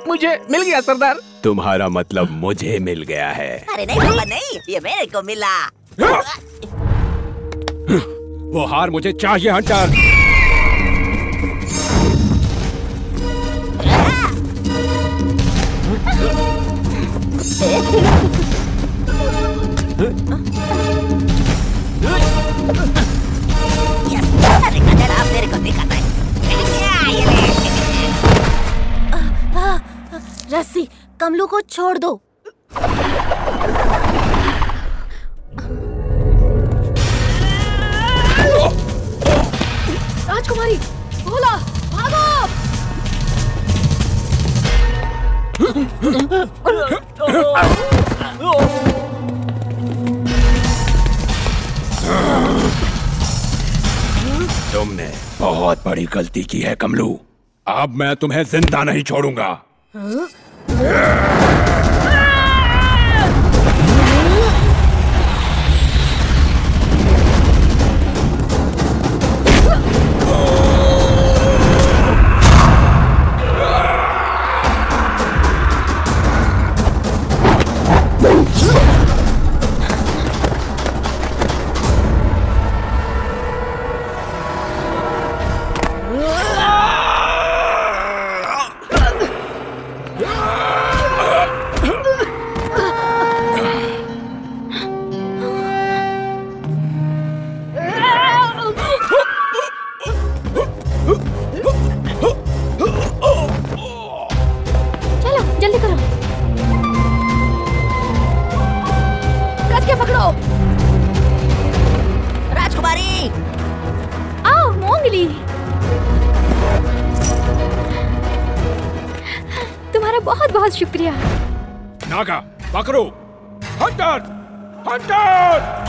मुझे मिल गया सरदार। तुम्हारा मतलब मुझे मिल गया है। अरे नहीं बाबा नहीं, ये मेरे को मिला। वो हार मुझे चाहिए हंटर। मेरे को दिखाता है। रस्सी, कमलू को छोड़ दो। राजकुमारी, भोला, भागो! तुमने बहुत बड़ी गलती की है कमलू। अब मैं तुम्हें जिंदा नहीं छोड़ूंगा। बहुत शुक्रिया। नागा, पकड़ो, हंटर, हंटर!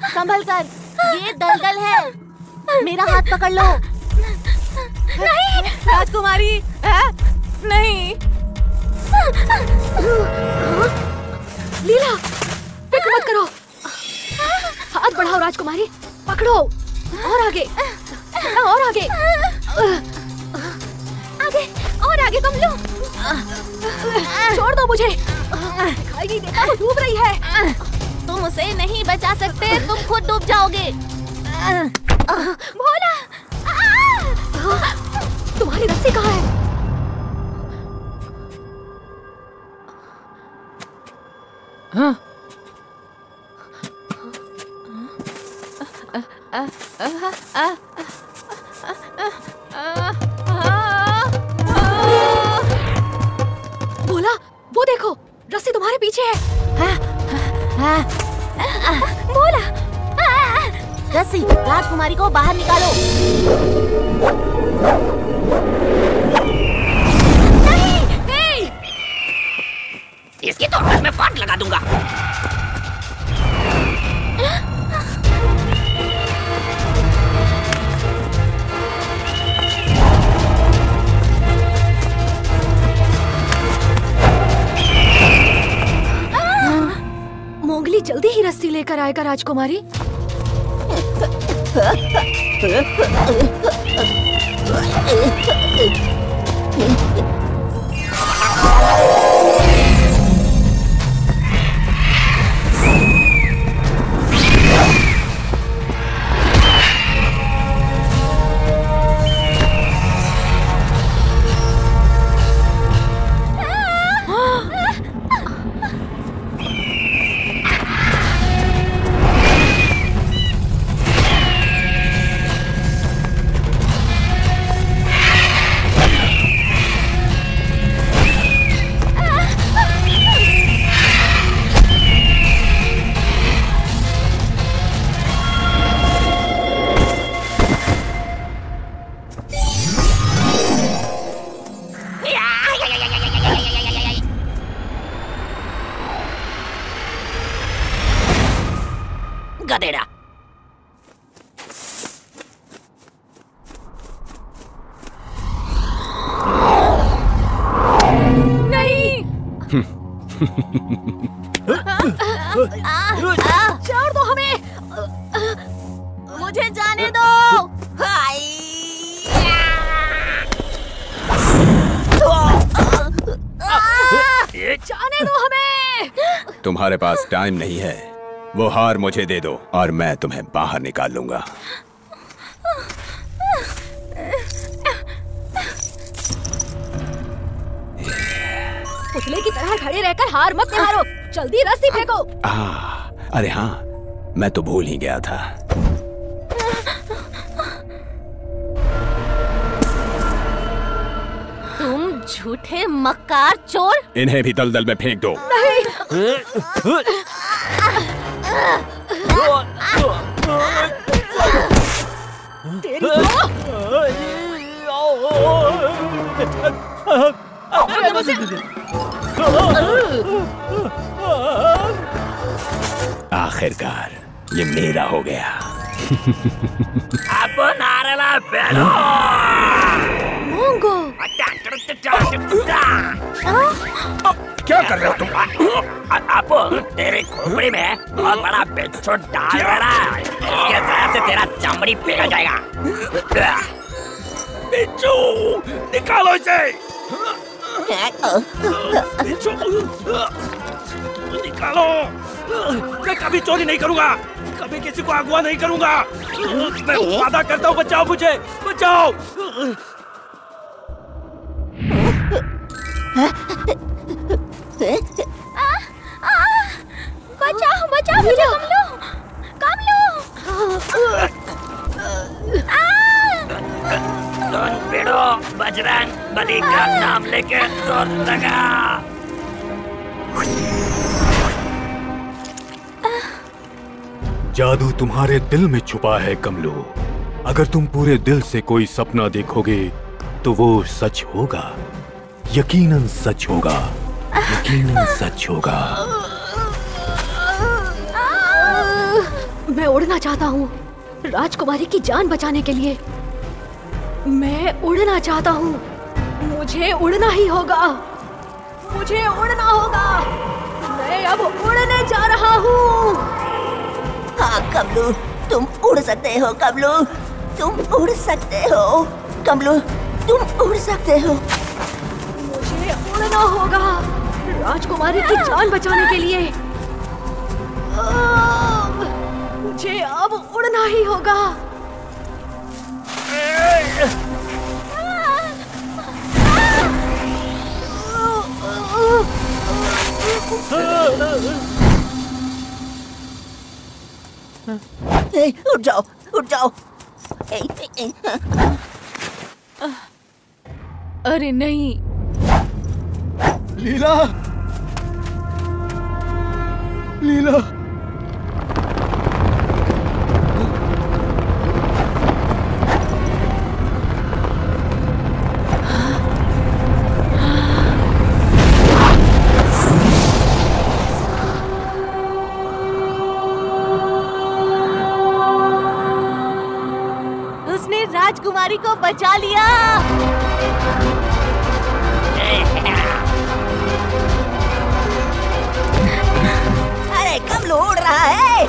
संभल कर, ये दलदल है। मेरा हाथ पकड़ लो। नहीं राजकुमारी, नहीं। लीला, फिक्र मत करो। हाथ बढ़ाओ राजकुमारी, पकड़ो। और आगे, और आगे, आगे और आगे कमलू। छोड़ दो मुझे, दिखाई नहीं देता, वो डूब रही है। तुम उसे नहीं बचा सकते, तुम खुद डूब जाओगे। भोला, तुम्हारी रस्सी कहाँ है? हाँ। भोला, वो देखो, रस्सी तुम्हारे पीछे है। भोला, रस्सी, राजकुमारी को बाहर निकालो। नहीं, इसकी तो मैं पाट लगा दूंगा। मोगली जल्दी ही रस्सी लेकर आएगा राजकुमारी। छोड़ दो हमें, मुझे जाने दो। जाने दो हमें। तुम्हारे पास टाइम नहीं है, वो हार मुझे दे दो और मैं तुम्हें बाहर निकाल लूंगा। पुतले की तरह खड़े रहकर हार मत मारो, जल्दी रस्सी फेंको। अरे हाँ, मैं तो भूल ही गया था। तुम झूठे मक्कार चोर। इन्हें भी दलदल में फेंक दो। आखिरकार ये मेरा हो गया। अब नारला पेलो मोंगो। क्या कर रहे हो तुम? अब तेरे खोपड़ी में बहुत बड़ा बिच्छू डाल रहा है, इसके साथ से तेरा चमड़ी पिघल जाएगा। बिच्छू, निकालो इसे। निकालो। मैं कभी चोरी नहीं करूंगा, कभी किसी को अगवा नहीं करूंगा। मैं वादा करता हूँ, बचाओ मुझे, बचाओ। बचाओ बचाओ मुझे, कमलू। सुन पिड़ो, बजरंग बली का नाम लेके जोर लगा। जादू तुम्हारे दिल में छुपा है कमलो। अगर तुम पूरे दिल से कोई सपना देखोगे तो वो सच होगा, यकीनन सच होगा, यकीनन सच होगा। मैं उड़ना चाहता हूँ राजकुमारी की जान बचाने के लिए। मैं उड़ना चाहता हूँ, मुझे उड़ना ही होगा, मुझे उड़ना होगा। मैं अब उड़ने जा रहा हूँ। हाँ कमलू, तुम उड़ सकते हो कमलू, तुम उड़ सकते हो कमलू, तुम उड़ सकते हो। मुझे उड़ना होगा राजकुमारी की जान बचाने के लिए। मुझे अब उड़ना ही होगा। उठ जाओ, उठ जाओ। अरे नहीं। लीला, लीला। उसने राजकुमारी को बचा लिया। अरे कमलू उड़ रहा है।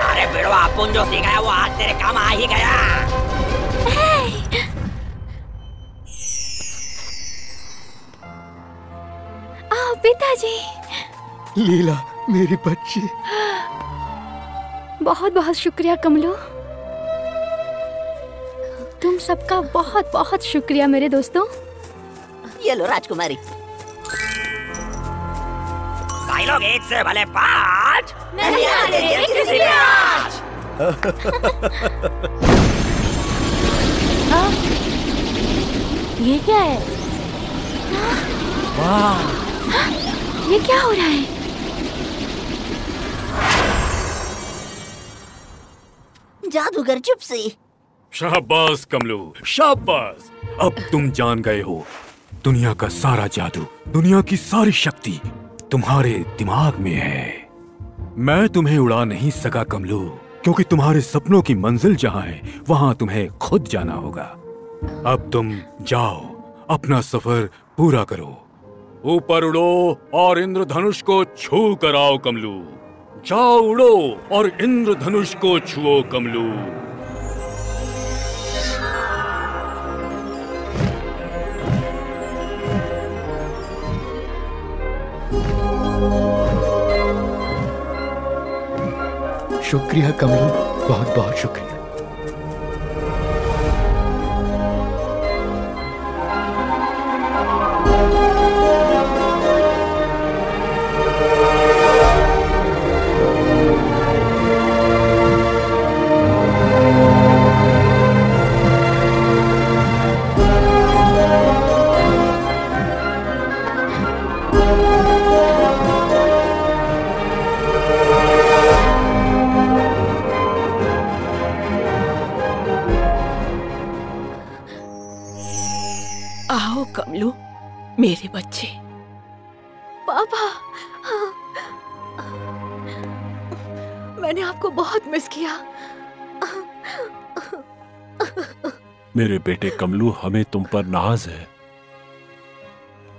अरे बिड़वा, अपन जो सीखा वो आज तेरे काम आ ही गया। आओ पिताजी। लीला मेरी बच्ची। बहुत बहुत शुक्रिया कमलो, तुम सबका बहुत बहुत शुक्रिया मेरे दोस्तों। ये लो राजकुमारी। भाई लोग एक से भले पाँच नहीं आने देंगे किसी भी आज। ये क्या है? वाह, ये क्या हो रहा है? जादूगर चुप से। शाबाश कमलू, शाबाश। अब तुम जान गए हो, दुनिया का सारा जादू, दुनिया की सारी शक्ति तुम्हारे दिमाग में है। मैं तुम्हें उड़ा नहीं सका कमलू, क्योंकि तुम्हारे सपनों की मंजिल जहां है वहां तुम्हें खुद जाना होगा। अब तुम जाओ, अपना सफर पूरा करो। ऊपर उड़ो और इंद्रधनुष को छू कर आओ कमलू। जाओ उड़ो और इंद्रधनुष को छुओ कमलू। शुक्रिया कमलू, बहुत बहुत शुक्रिया। आओ कमलू, मेरे बच्चे। पापा, मैंने आपको बहुत मिस किया। मेरे बेटे कमलू, हमें तुम पर नाज है।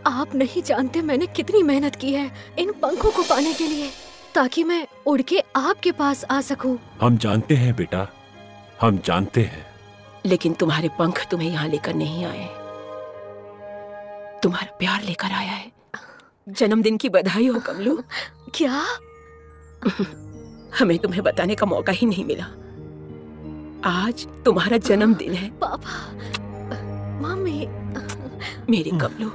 आप नहीं जानते मैंने कितनी मेहनत की है इन पंखों को पाने के लिए, ताकि मैं उड़ के आपके पास आ सकूं। हम जानते हैं बेटा, हम जानते हैं। लेकिन तुम्हारे पंख तुम्हें यहाँ लेकर नहीं आए, तुम्हारा प्यार लेकर आया है। जन्मदिन की बधाई हो कमलू। क्या? हमें तुम्हें बताने का मौका ही नहीं मिला। आज तुम्हारा जन्मदिन है। पापा, मम्मी, मेरी कमलू।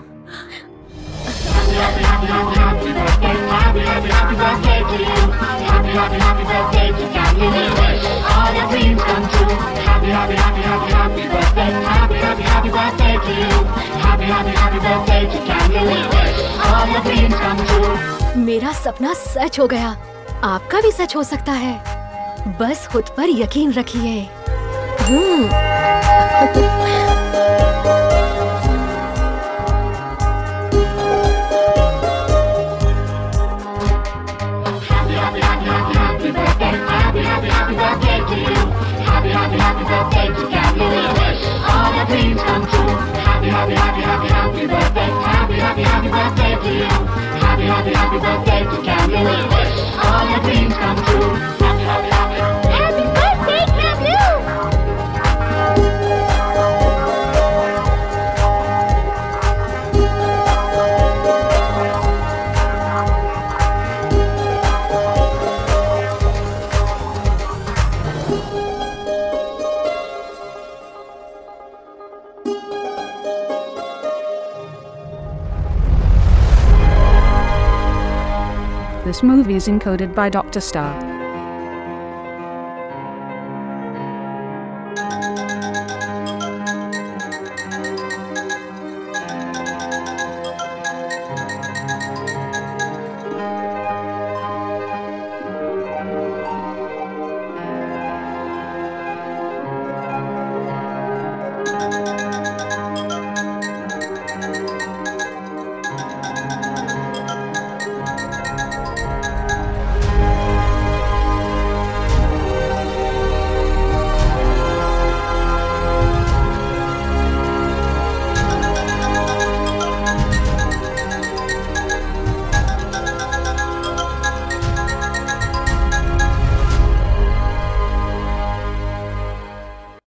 मेरा सपना सच हो गया, आपका भी सच हो सकता है। बस खुद पर यकीन रखिए। This movie is encoded by Dr. Star.